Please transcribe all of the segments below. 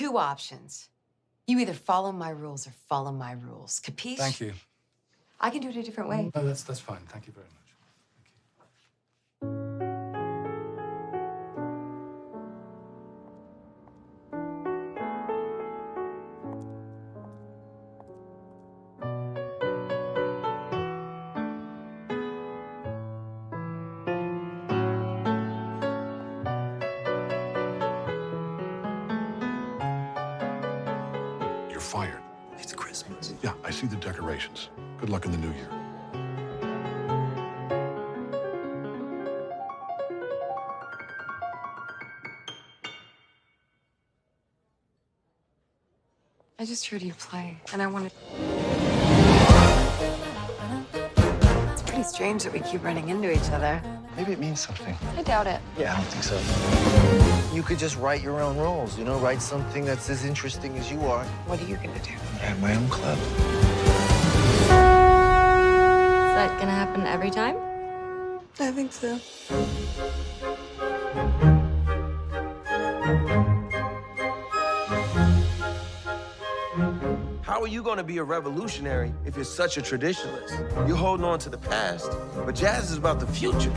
two options. You either follow my rules or follow my rules. Capiche? Thank you. I can do it a different way. No, that's fine. Thank you very much. You're fired. It's Christmas. Yeah, I see the decorations. Good luck in the new year. I just heard you play, and I wanted... It's pretty strange that we keep running into each other. Maybe it means something. I doubt it. Yeah, I don't think so. You could just write your own rules, write something that's as interesting as you are. What are you gonna do? I have my own club. Is that gonna happen every time? I think so. How are you going to be a revolutionary if you're such a traditionalist? You're holding on to the past, but jazz is about the future.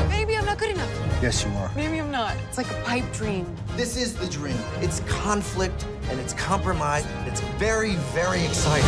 Maybe I'm not good enough. Yes, you are. Maybe I'm not. It's like a pipe dream. This is the dream. It's conflict and it's compromise. It's very, very exciting.